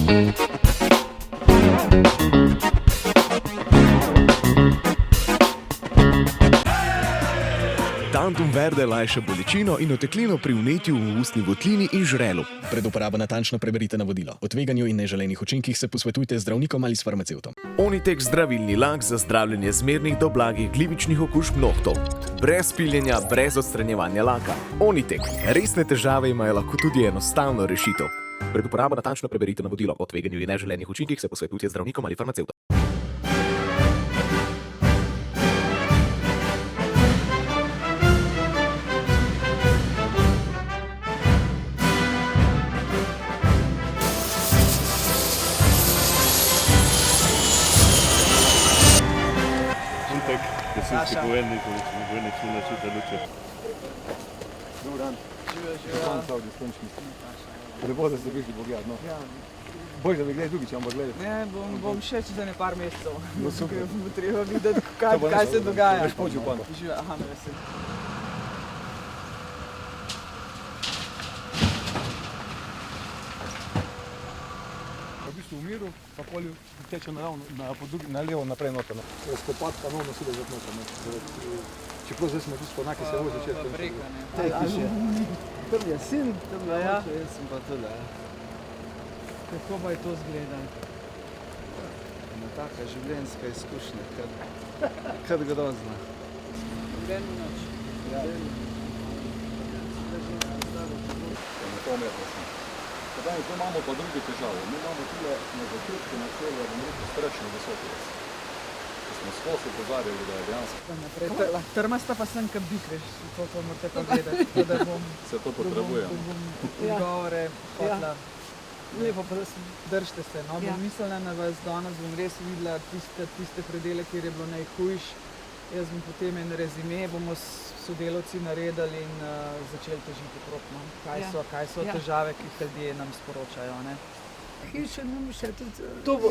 Tantum verde lajša bolečino in oteklino pri vnetju v ustni votlini in žrelu. Pred uporabo natančno preberite navodilo. O tveganju in neželenih učinkih se posvetujte z zdravnikom ali s farmacevtom. Onitek zdravilni lak za zdravljenje zmernih do blagih glivičnih okužb nohtov. Brez piljenja, brez odstranjevanja laka. Onitek. Resne težave imajo lahko tudi enostavno rešitev. Pred uporabo natančno preberite navodilo. O tveganju in neželenih učinkih se posvetujte z zdravnikom ali farmacevtom. Gasilski bojevnik šli načute luče. Dobar dan. Živijo. Savdi Stončni. Lepo, da ste prišli pogledati, no. Ja. Boš, da bi gledali drugič, ampak gledali. Ne, bom še čez ene par mesecev. Bo treba videti, kaj se dogaja. Veš počel pan. Živijo, aha, me vesel. V bistvu v miru, pa polju teče naravno, na levo naprej noter. Skopati pa novno sile za noter. Čeprav zdaj smo tisto enake se vozi začeti. Breka, ne. Tej hiše. Tam je sin, tam je ja. Jaz sem pa tole. Kako pa je to zgledal? Taka življenjska izkušnja, kar grozna. Den v noč. Ja. Na pol metra smo. Zdaj, tu imamo pa druge težave. Mi imamo tule na začetku na celo, da bomo rekel, strašno visoko jaz. Ko smo skozi opozarjali, da je dejansko. Trmasta pa sem kar bik, veš, to morate pa gledati, da bom... Se to potrebuje. Odgovore hotla. Lepo, pa držite se, no, bom mislila na vas, danes bom res videla tiste predele, kjer je bilo najhujš. Jaz bom potem en rezime, bomo s sodelavci naredili in začeli težiti okrog, no. Kaj so težave, ki jih ljudje nam sporočajo, ne. Hiša nam še tudi... To bo,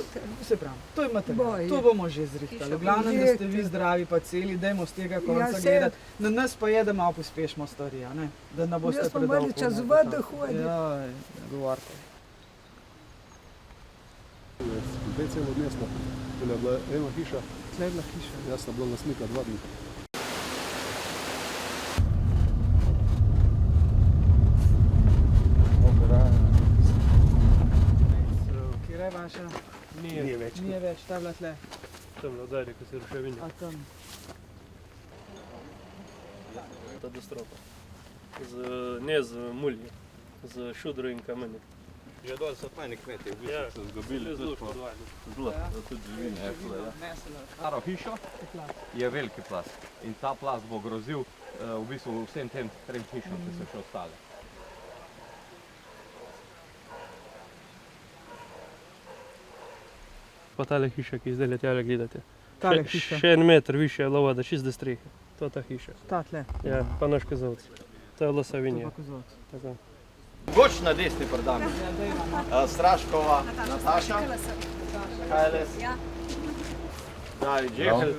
se pravim, to imate, to bomo že zrihtali. V glavnem, da ste vi zdravi pa celi, dajmo z tega konca gledati. Na nas pa je, da malo pospešimo stvari, a ne. Da ne boste predolgo. Jaz pa mali časovat, da hodim. Jaj, govorite. Zdaj celo dnesno. Tule je bila ena hiša. Tle je bila hiša. Jaz sta bila nasmika 2 dni. Kjera je vaša? Nije več. Nije več, ta je bila tle. Tam na dalje, ko se ruševinja. A tam. Ta dostropa. Ne z mulji, z šudro in kamenje. Že dol so fajni kmeti, v bistvu so zgubili tudi po zlo, tudi živine. Staro hišo je veliki plaz in ta plaz bo grozil v bistvu vsem tem 3 hišam, ki so še ostale. Pa tale hiša, ki zdaj letjale gledate. Tale hiša. Še 1 meter više je lova, da čist do strehe. To je ta hiša. Ta tle. Ja, pa naš kozovc. To je bilo Savinje. To pa kozovc. Tako. Goč na desni prdami. Straškova, Nataša. Kajles. Daj, Džehel.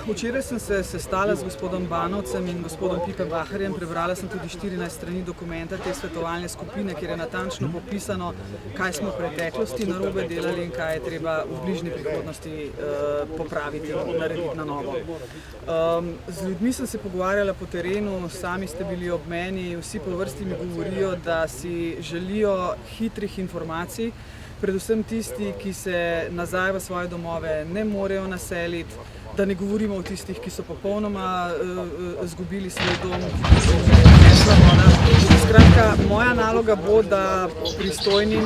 Včeraj sem se sestala z gospodom Banovcem in gospodom Piperbacherjem. Prebrala sem tudi 14 strani dokumenta te svetovalne skupine, kjer je natančno popisano, kaj smo v preteklosti narobe delali in kaj je treba v bližnji prihodnosti popraviti in narediti na novo. Z ljudmi sem se pogovarjala po terenu, sami ste bili ob meni, vsi po vrsti mi govorijo, da si želijo hitrih informacij, predvsem tisti, ki se nazaj v svoje domove ne morejo naseliti, da ne govorimo o tistih, ki so popolnoma izgubili svoj dom, ki so nesla voda. Skratka, moja naloga bo, da pristojnim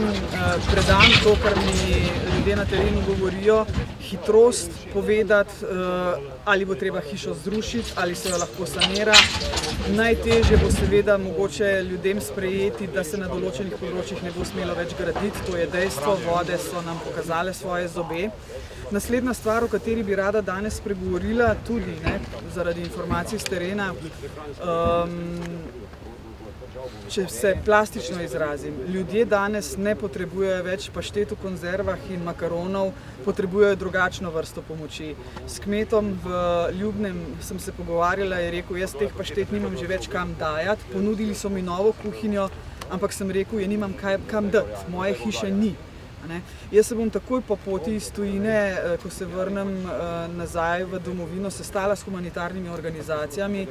predam to, kar mi ljudje na terenu govorijo, hitrost povedati, ali bo treba hišo zrušiti, ali se jo lahko sanira. Najtežje bo seveda mogoče ljudem sprejeti, da se na določenih področjih ne bo smelo več graditi, to je dejstvo, vode so nam pokazale svoje zobe. Naslednja stvar, o kateri bi rada danes spregovorila, tudi zaradi informacij z terena, če se plastično izrazim, ljudje danes ne potrebujejo več paštet v konzervah in makaronov, potrebujejo drugačno vrsto pomoči. S kmetom v Ljubnem sem se pogovarjala, je rekel, jaz teh paštet nimam že več kam dajati, ponudili so mi novo kuhinjo, ampak sem rekel, ja nimam kam dati, moje hiše ni. Ne? Jaz se bom takoj po poti iz tujine, ko se vrnem nazaj v domovino, sestala s humanitarnimi organizacijami.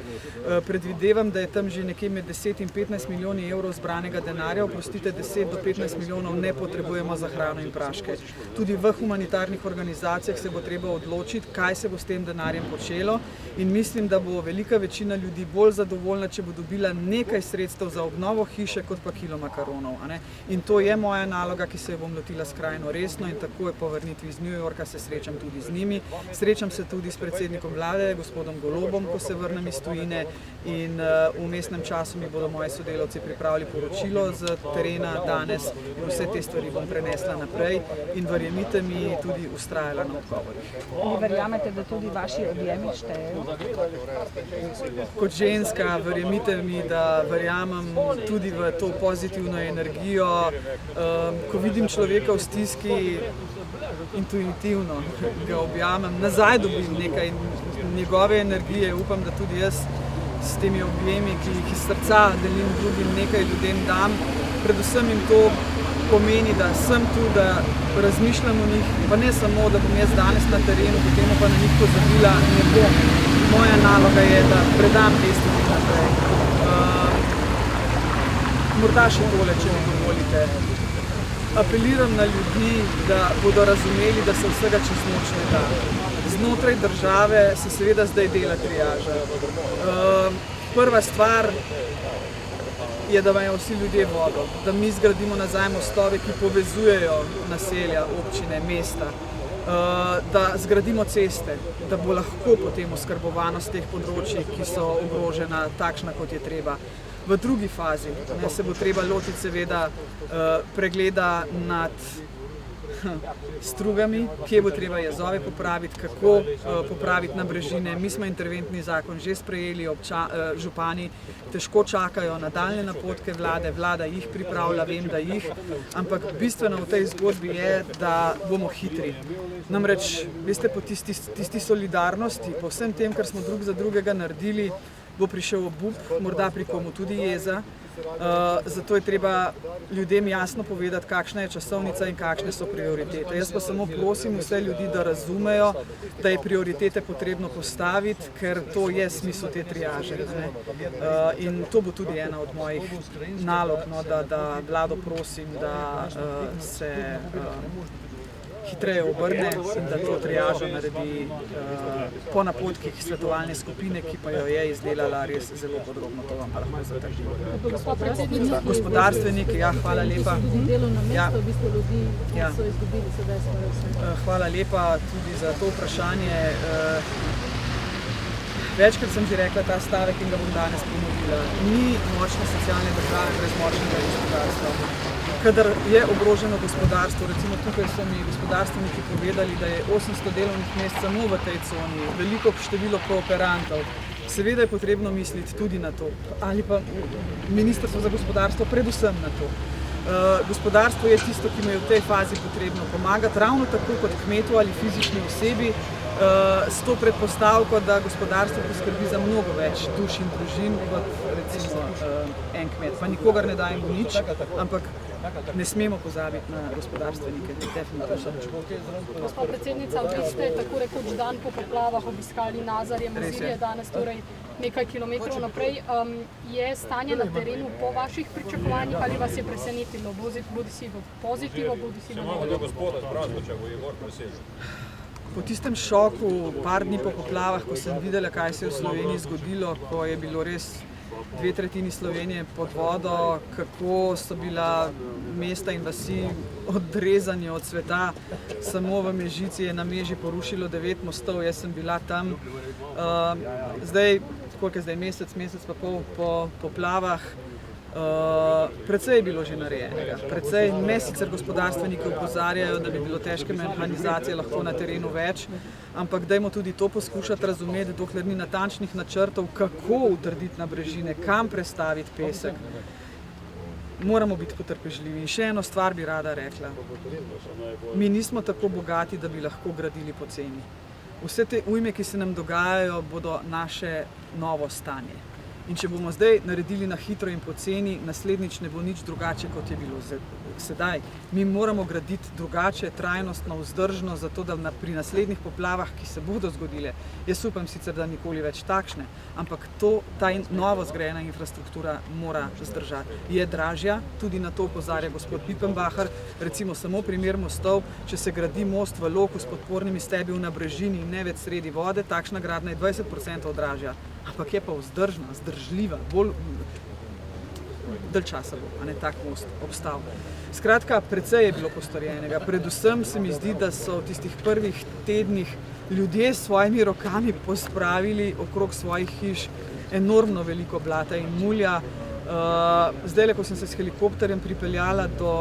Predvidevam, da je tam že nekje med 10 in 15 milijoni evrov zbranega denarja, oprostite, 10 do 15 milijonov ne potrebujemo za hrano in praške. Tudi v humanitarnih organizacijah se bo treba odločiti, kaj se bo s tem denarjem počelo in mislim, da bo velika večina ljudi bolj zadovoljna, če bo dobila nekaj sredstev za obnovo hiše, kot pa kilo makaronov. In to je moja naloga, ki se jo bom lotila skrajno resno in takoj po vrnitvi iz New Yorka se srečam tudi z njimi. Srečam se tudi s predsednikom vlade, gospodom Golobom, ko se vrnem iz tujine in v vmesnem času mi bodo moji sodelavci pripravili poročilo z terena danes in vse te stvari bom prenesla naprej in verjemite mi, tudi ustrajala na odgovorih. Ali verjamete, da tudi vaši objemi štejejo? Kot ženska, verjemite mi, da verjamem tudi v to pozitivno energijo. Ko vidim človeka v stiski, intuitivno ga objamem, nazaj dobim nekaj njegove energije, upam, da tudi jaz s temi objemi, ki jih iz srca delim drugim, nekaj ljudem dam. Predvsem jim to pomeni, da sem tu, da razmišljam o njih, pa ne samo, da bom jaz danes na terenu, potem pa na njih pozabila, ne bom. Moja naloga je, da predam te stvari naprej. Morda še tole, če mi dovolite. Apeliram na ljudi, da bodo razumeli, da se vsega čez noč ne da. Znotraj države se seveda zdaj dela triaža. Prva stvar je, da imajo vsi ljudje vodo, da mi zgradimo nazaj mostove, ki povezujejo naselja, občine, mesta, da zgradimo ceste, da bo lahko potem oskrbovanost teh področij, ki so ogrožena, takšna, kot je treba. V drugi fazi se bo treba lotiti seveda pregleda nad strugami, kje bo treba jezove popraviti, kako popraviti nabrežine. Mi smo interventni zakon že sprejeli, župani težko čakajo nadaljnje napotke vlade, vlada jih pripravlja, vem, da jih, ampak bistveno v tej zgodbi je, da bomo hitri. Namreč, veste, po tisti solidarnosti, po vsem tem, kar smo drug za drugega naredili, bo prišel obup, morda pri komu tudi jeza. Zato je treba ljudem jasno povedati, kakšna je časovnica in kakšne so prioritete. Jaz pa samo prosim vse ljudi, da razumejo, da je prioritete potrebno postaviti, ker to je smisel te triaže. In to bo tudi ena od mojih nalog, da vlado prosim, da se hitreje obrne in da to triažo naredi po napotkih svetovalne skupine, ki pa jo je izdelala res zelo podrobno, to vam lahko zatrdim. Gospodarstveniki, ja, hvala lepa. Hvala lepa tudi za to vprašanje. Večkrat sem že rekla ta stavek in ga bom danes ponovila. Ni močne socialne države brez močnega gospodarstva. Kadar je ogroženo gospodarstvo, recimo tukaj so mi gospodarstveniki povedali, da je 800 delovnih mest samo v tej coni, veliko število kooperantov. Seveda je potrebno misliti tudi na to, ali pa Ministrstvo za gospodarstvo predvsem na to. Gospodarstvo je tisto, ki mu je v tej fazi potrebno pomagati, ravno tako kot kmetu ali fizični osebi, s to predpostavko, da gospodarstvo poskrbi za mnogo več duš in družin kot recimo en kmet. Pa nikogar ne dajemo nič, ampak ne smemo pozabiti na gospodarstvenike. Gospod predsednica, vi ste tako rekoč dan po poplavah obiskali Nazarje, Mozirje, danes torej nekaj kilometrov naprej. Je stanje na terenu po vaših pričakovanjih ali vas je presenetilo? Bodi si v pozitivo, bodi si v negativo? Po tistem šoku, par dni po poplavah, ko sem videla, kaj se je v Sloveniji zgodilo, ko je bilo res 2/3 Slovenije pod vodo, kako so bila mesta in vasi odrezani od sveta. Samo v Mežici je na Meži porušilo 9 mostov, jaz sem bila tam. Zdaj, koliko je zdaj, mesec pa pol po poplavah, precej je bilo že narejenega. Precej, me sicer gospodarstveniki opozarjajo, da bi bilo težke mehanizacije lahko na terenu več, ampak dajmo tudi to poskušati razumeti, dokler ni natančnih načrtov, kako utrditi nabrežine, kam prestaviti pesek. Moramo biti potrpežljivi. In še eno stvar bi rada rekla. Mi nismo tako bogati, da bi lahko gradili poceni. Vse te ujme, ki se nam dogajajo, bodo naše novo stanje. In če bomo zdaj naredili na hitro in poceni, naslednjič ne bo nič drugače, kot je bilo sedaj. Mi moramo graditi drugače, trajnostno, vzdržno, zato da pri naslednjih poplavah, ki se bodo zgodile, jaz upam sicer, da nikoli več takšne, ampak ta novo zgrajena infrastruktura mora zdržati. Je dražja, tudi na to opozarja gospod Pipenbacher, recimo samo primer mostov, če se gradi most v Loku s podpornimi stebi v nabrežini in ne več sredi vode, takšna gradnja je 20% dražja, ampak je pa vzdržna, zdržljiva, bolj dalj časa bo, a ne tak most obstal. Skratka, precej je bilo postorjenega, predvsem se mi zdi, da so v tistih prvih tednih ljudje s svojimi rokami pospravili okrog svojih hiš enormno veliko blata in mulja. Zdajle, ko sem se s helikopterjem pripeljala do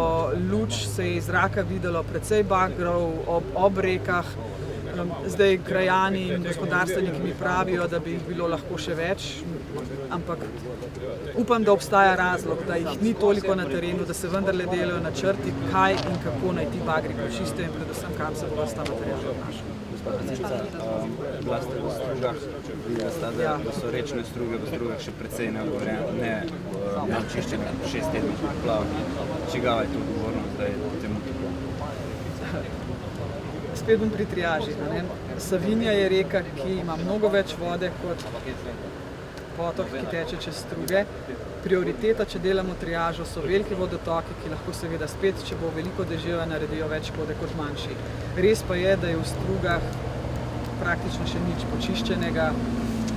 Luč, se je iz zraka videlo precej bagrov ob rekah. Zdaj krajani in gospodarstveniki mi pravijo, da bi jih bilo lahko še več, ampak upam, da obstaja razlog, da jih ni toliko na terenu, da se vendarle delajo načrti, kaj in kako naj ti bagri počistijo in predvsem kam se bo ta material odnašal. Bila ste v Strugah, videla sta, da so rečne struge v Strugah še precej neočiščene, 6 tednih poplav. Čigava je to odgovornost, da je temu tako? Spet bom pri triaži. Savinja je reka, ki ima mnogo več vode kot potok, ki teče čez struge. Prioriteta, če delamo triažo, so veliki vodotoki, ki lahko seveda spet, če bo veliko deževa, naredijo več škode kot manjši. Res pa je, da je v Strugah praktično še nič počiščenega.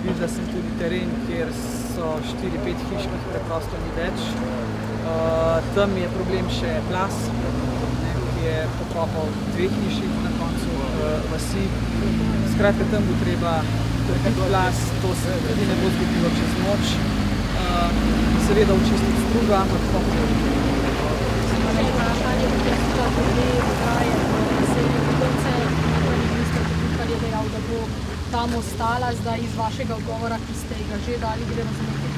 Videla sem tudi teren, kjer so 4-5 hiš, ki preprosto ni več. Tam je problem še plas, ki je pokopal 2 hiši na koncu vasi. Skratka, tam bo treba trditi plas, to se tudi ne bo zgodilo čez noč. Seveda očistiti strugo, ampak popolno. Da bo tam ostala, zdaj iz vašega odgovora, ki ste ga že dali, gre razumeti,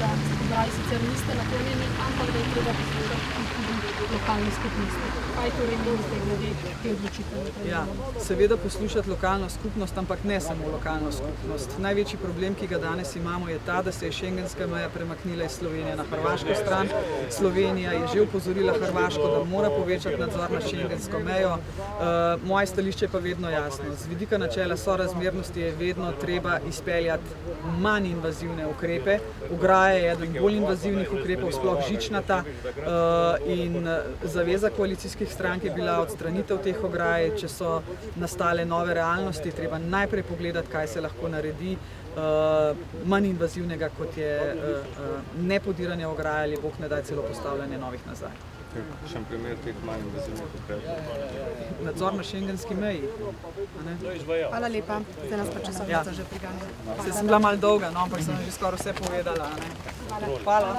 da sicer niste naklonjeni, ampak da je treba poslušati tudi lokalne skupnosti. Kaj torej menite glede te odločitve? Ja, seveda poslušati lokalno skupnost, ampak ne samo lokalno skupnost. Največji problem, ki ga danes imamo, je ta, da se je šengenska meja premaknila iz Slovenije na hrvaško stran. Slovenija je že opozorila Hrvaško, da mora povečati nadzor nad šengensko mejo. Moje stališče je pa vedno jasno. Z vidika načela sorazmernosti je vedno treba izpeljati manj invazivne ukrepe. Ograja je eden bolj invazivnih ukrepov, sploh žičnata, in zaveza koalicijskih strank je bila odstranitev teh ograj. Če so nastale nove realnosti, treba najprej pogledati, kaj se lahko naredi manj invazivnega, kot je nepodiranje ograj ali bog ne daj celo postavljanje novih nazaj. Še en primer teh manj invazivnih ukrepov. Nadzor na šengenski meji. Hvala lepa, zdaj nas pa časovnica že priganja. Saj sem bila malo dolga, no, ampak sem že skoraj vse povedala. Hvala.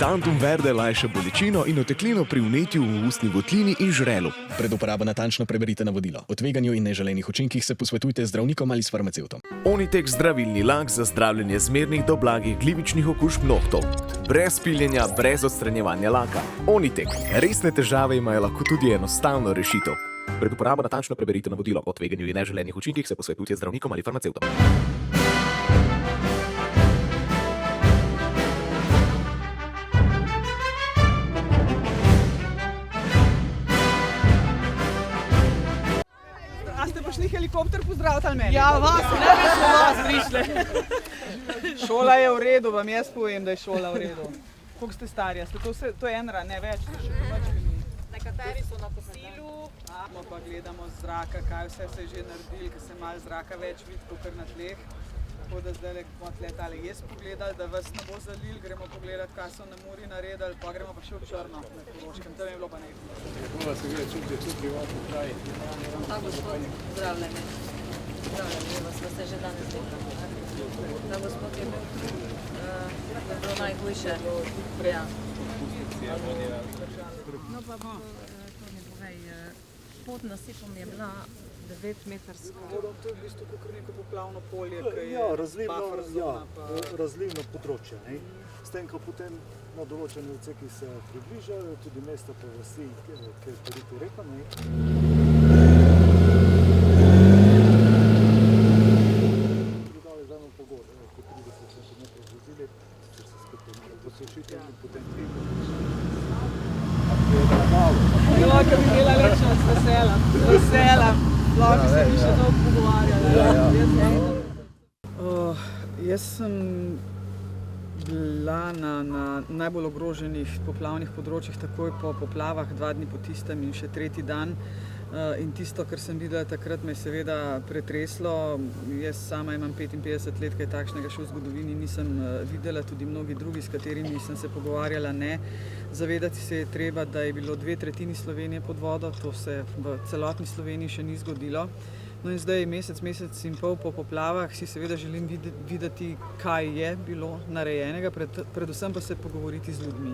Tantum verde lajša bolečino in oteklino pri vnetju v ustni votlini in žrelu. Pred uporabo natančno preberite navodilo. O tveganju in neželenih učinkih se posvetujte z zdravnikom ali s farmacevtom. Onitek zdravilni lak za zdravljenje zmernih do blagih glivičnih okužb nohtov. Brez piljenja, brez odstranjevanja laka. Onitek. Resne težave imajo lahko tudi enostavno rešitev. Pred uporabo natančno preberite navodilo. O tveganju in neželenih učinkih se posvetujte z zdravnikom ali farmacevtom. Helikopter pozdraviti ali meni? Ja, vas, ne bi se vas prišli. Šola je v redu, vam jaz povem, da je šola v redu. Koliko ste stari? To je enra, ne več? Nekateri so na kosilu. Pa gledamo z zraka, kaj vse se je že naredili, ker se malo zraka več vidi, kot na tleh. Tako da zdaj bomo tletali jaz pogledali, da vas ne bo zalil, gremo pogledati, kaj so na Muri naredili, pa gremo pa še v Črno na Koroškem, tam je bilo pa nekaj. Hvala se gleda, čuti, tudi v vašem kraju. Ta gospod, zdravljene. Zdravljene, vas se že danes nekaj. Ta gospod je bil tu, je bilo najhujše. Ja. No pa to mi povej, pod nasipom je bila 9-metrska. To je v bistvu kot neko poplavno polje, ki je buffer zona. Razlivno področje. S tem, ko potem na določene odseki se približajo, tudi mesta pa vasi, ki je periti reka. posušite in potem Ja, ko bi imela lečno, z veselem, lahko se bi še dolgo pogovarjala. Jaz sem bila na najbolj ogroženih poplavnih področjih takoj po poplavah, 2 dni po tistem in še 3. dan. In tisto, kar sem videla takrat, me je seveda pretreslo. Jaz sama imam 55 let, kaj takšnega še v zgodovini nisem videla, tudi mnogi drugi, s katerimi sem se pogovarjala, ne. Zavedati se je treba, da je bilo 2/3 Slovenije pod vodo, to se v celotni Sloveniji še ni zgodilo. No in zdaj mesec in pol po poplavah si seveda želim videti, kaj je bilo narejenega, predvsem pa se pogovoriti z ljudmi.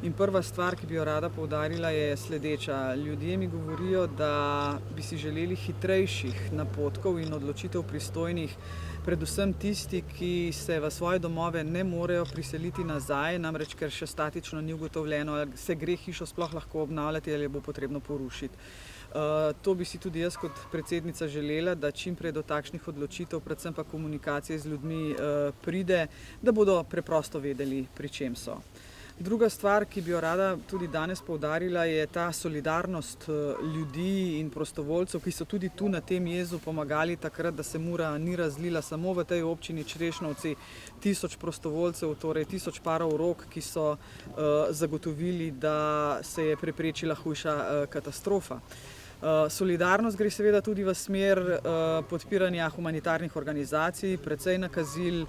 In prva stvar, ki bi jo rada poudarila, je sledeča. Ljudje mi govorijo, da bi si želeli hitrejših napotkov in odločitev pristojnih, predvsem tisti, ki se v svoje domove ne morejo priseliti nazaj, namreč ker še statično ni ugotovljeno, ali se gre hišo sploh lahko obnavljati ali jo bo potrebno porušiti. To bi si tudi jaz kot predsednica želela, da čim prej do takšnih odločitev, predvsem pa komunikacije z ljudmi pride, da bodo preprosto vedeli, pri čem so. Druga stvar, ki bi jo rada tudi danes poudarila, je ta solidarnost ljudi in prostovoljcev, ki so tudi tu na tem jezu pomagali takrat, da se Mura ni razlila. Samo v tej občini Črešnovci 1000 prostovoljcev, torej 1000 parov rok, ki so zagotovili, da se je preprečila hujša katastrofa. Solidarnost gre seveda tudi v smer podpiranja humanitarnih organizacij, precej nakazil,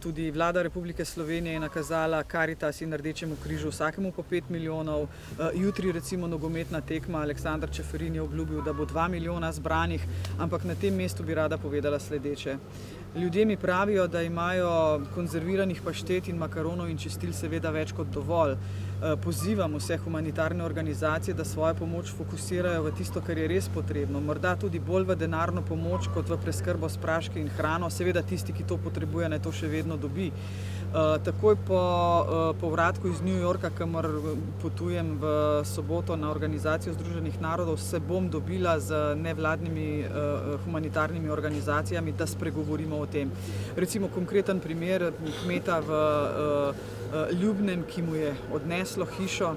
tudi Vlada Republike Slovenije je nakazala Karitas in Rdečemu križu vsakemu po 5 milijonov. Jutri recimo nogometna tekma, Aleksandar Čeferin je obljubil, da bo 2 milijona zbranih, ampak na tem mestu bi rada povedala sledeče. Ljudje mi pravijo, da imajo konzerviranih paštet in makaronov in čistil seveda več kot dovolj. Pozivam vse humanitarne organizacije, da svojo pomoč fokusirajo v tisto, kar je res potrebno. Morda tudi bolj v denarno pomoč, kot v preskrbo s praški in hrano. Seveda tisti, ki to potrebuje, naj to še vedno dobi. Takoj po povratku iz New Yorka, kamor potujem v soboto na organizacijo Združenih narodov, se bom dobila z nevladnimi humanitarnimi organizacijami, da spregovorimo o tem. Recimo konkreten primer kmeta v Ljubnem, ki mu je odneslo hišo,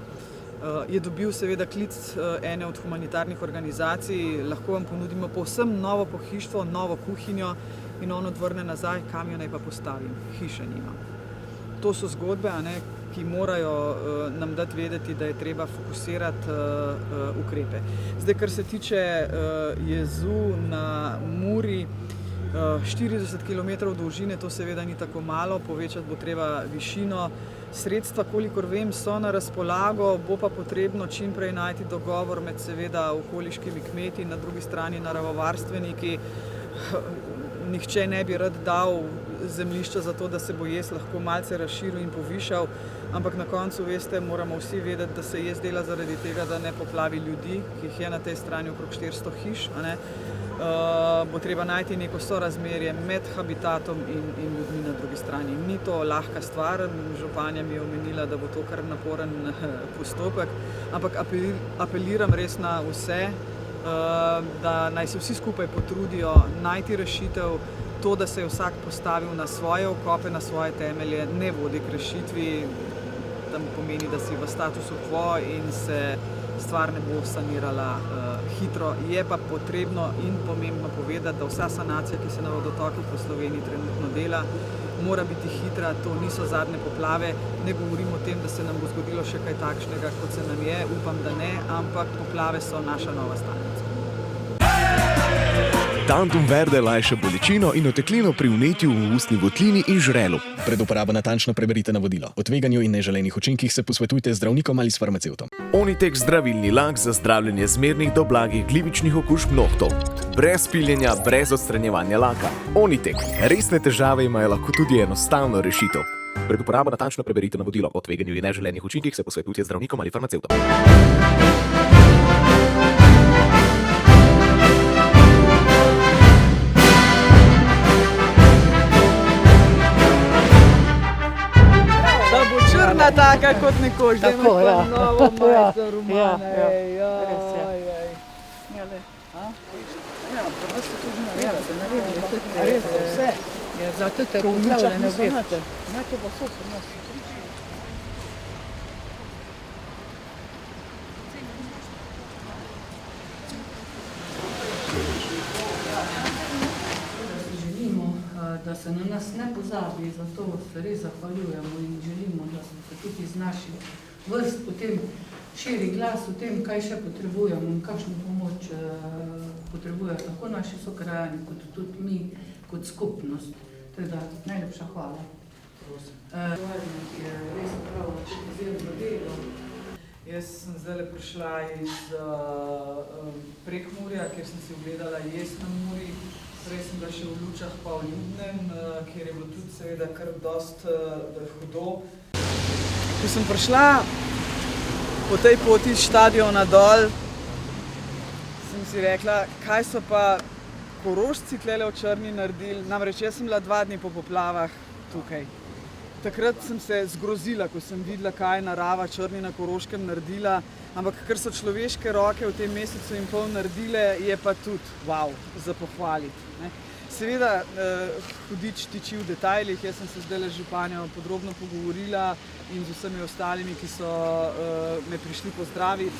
je dobil seveda klic ene od humanitarnih organizacij, lahko vam ponudimo povsem novo pohištvo, novo kuhinjo, in on odvrne nazaj, kam jo naj pa postavim, hiše nima. To so zgodbe, ki morajo nam dati vedeti, da je treba fokusirati ukrepe. Zdaj, kar se tiče jezu na Muri, 40 km dolžine, to seveda ni tako malo, povečati bo treba višino. Sredstva, kolikor vem, so na razpolago, bo pa potrebno čim prej najti dogovor med seveda okoliškimi kmeti, na drugi strani naravovarstveniki. Nihče ne bi rad dal zemljišča za to, da se bo jez lahko malce razširil in povišal, ampak na koncu, veste, moramo vsi vedeti, da se jez dela zaradi tega, da ne poplavi ljudi, ki jih je na tej strani okrog 400 hiš. Bo treba najti neko sorazmerje med habitatom in ljudmi na drugi strani. Ni to lahka stvar, županja mi je omenila, da bo to kar naporen postopek, ampak apeliram res na vse, da naj se vsi skupaj potrudijo najti rešitev. To, da se je vsak postavil na svoje okope, na svoje temelje, ne vodi k rešitvi, tam pomeni, da si v statusu quo in se stvar ne bo sanirala hitro. Je pa potrebno in pomembno povedati, da vsa sanacija, ki se na vodotokih v Sloveniji trenutno dela, mora biti hitra, to niso zadnje poplave. Ne govorim o tem, da se nam bo zgodilo še kaj takšnega, kot se nam je, upam, da ne, ampak poplave so naša nova stalnica. Tantum verde lajša bolečino in oteklino pri vnetju v ustni votlini in žrelu. Pred uporabo natančno preberite navodilo. O tveganju in neželenih učinkih se posvetujte z zdravnikom ali s farmacevtom. Onitek zdravilni lak za zdravljenje zmernih do blagih glivičnih okužb nohtov. Brez piljenja, brez odstranjevanja laka. Onitek. Resne težave imajo lahko tudi enostavno rešitev. Pred uporabo natančno preberite navodilo. O tveganju in neželenih učinkih se posvetujte z zdravnikom ali farmacevtom. Taka kot nekoč, da ima pa novo majhno rumane. Ja, pa vas se tudi naredili. Res, vse. Zato te rumljale ne veste. Znate pa so se nas. da se na nas ne pozabi, zato se res zahvaljujemo in želimo, da se tudi iz naših vrst potem širi glas o tem, kaj še potrebujemo in kakšno pomoč potrebujejo tako naši sokrajani, kot tudi mi, kot skupnost. Teda, najlepša hvala. Je res opravila tudi izjemno delo. Jaz sem zdaj prišla iz Prekmurja, kjer sem si ogledala jez na Muri. Prej sem bila še v Lučah pa v Ljubnem, kjer je bilo tudi seveda kar dosti hudo. Ko sem prišla po tej poti iz štadiona dol, sem si rekla, kaj so pa Korošci tlele v Črni naredili. Namreč jaz sem bila 2 dni po poplavah tukaj. Takrat sem se zgrozila, ko sem videla, kaj je narava Črni na Koroškem naredila, ampak ker so človeške roke v tem mesecu in pol naredile, je pa tudi wow, za pohvaliti. Seveda, hudič tiči v detajlih, jaz sem se zdaj z županjo podrobno pogovorila in z vsemi ostalimi, ki so me prišli pozdraviti.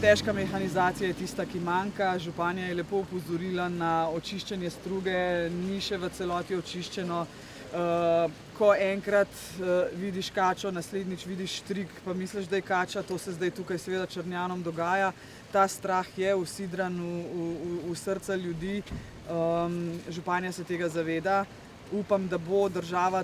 Težka mehanizacija je tista, ki manjka. Županja je lepo opozorila na očiščenje struge, ni še v celoti očiščeno. Ko enkrat vidiš kačo, naslednjič vidiš štrik, pa misliš, da je kača, to se zdaj tukaj seveda Črnjanom dogaja. Ta strah je usidran v srca ljudi, županja se tega zaveda. Upam, da bo država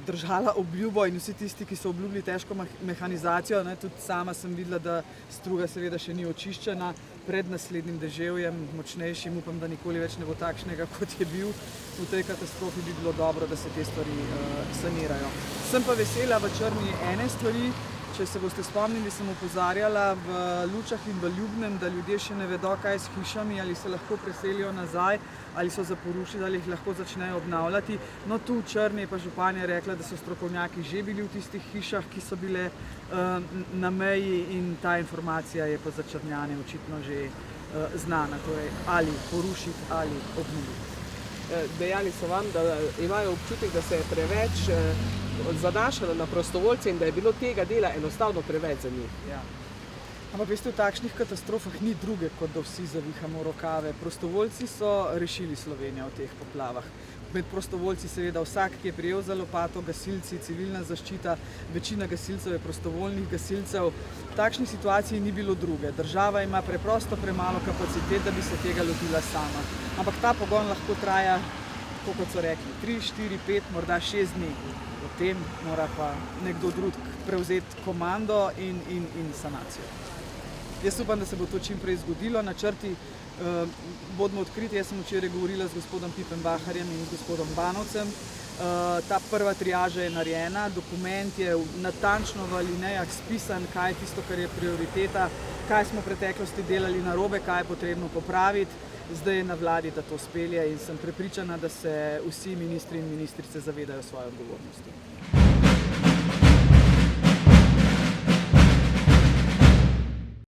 držala obljubo in vsi tisti, ki so obljubili težko mehanizacijo. Tudi sama sem videla, da struga seveda še ni očiščena. Pred naslednjim deževjem, močnejšim, upam, da nikoli več ne bo takšnega, kot je bil. V tej katastrofi bi bilo dobro, da se te stvari sanirajo. Sem pa vesela v Črni ene stvari. Če se boste spomnili, sem opozarjala v Lučah in v Ljubnem, da ljudje še ne vedo, kaj s hišami, ali se lahko preselijo nazaj, ali so za porušiti, ali jih lahko začnejo obnavljati. No, tu v Črni je pa županja rekla, da so strokovnjaki že bili v tistih hišah, ki so bile na meji, in ta informacija je pa za Črnjane očitno že znana, torej ali porušiti ali obnoviti. Dejali so vam, da imajo občutek, da se je preveč zanašalo na prostovoljce in da je bilo tega dela enostavno preveč za njih. Ja. Ampak veste, v takšnih katastrofah ni druge, kot da vsi zavihamo rokave. Prostovoljci so rešili Slovenijo v teh poplavah. Med prostovoljci seveda vsak, ki je prijel za lopato, gasilci, civilna zaščita, večina gasilcev je prostovoljnih gasilcev. V takšni situaciji ni bilo druge. Država ima preprosto premalo kapacitet, da bi se tega lotila sama. Ampak ta pogon lahko traja, tako kot so rekli, 3, 4, 5, morda 6 dni. Potem mora pa nekdo drug prevzeti komando in sanacijo. Jaz upam, da se bo to čim prej zgodilo. Načrti bodimo odkriti. Jaz sem včeraj govorila z gospodom Pipem Baharjem in z gospodom Banovcem. Ta prva triaža je narejena, dokument je natančno v alinejah spisan, kaj je tisto, kar je prioriteta, kaj smo v preteklosti delali narobe, kaj je potrebno popraviti. Zdaj je na vladi, da to spelje, in sem prepričana, da se vsi ministri in ministrice zavedajo svoje odgovornosti.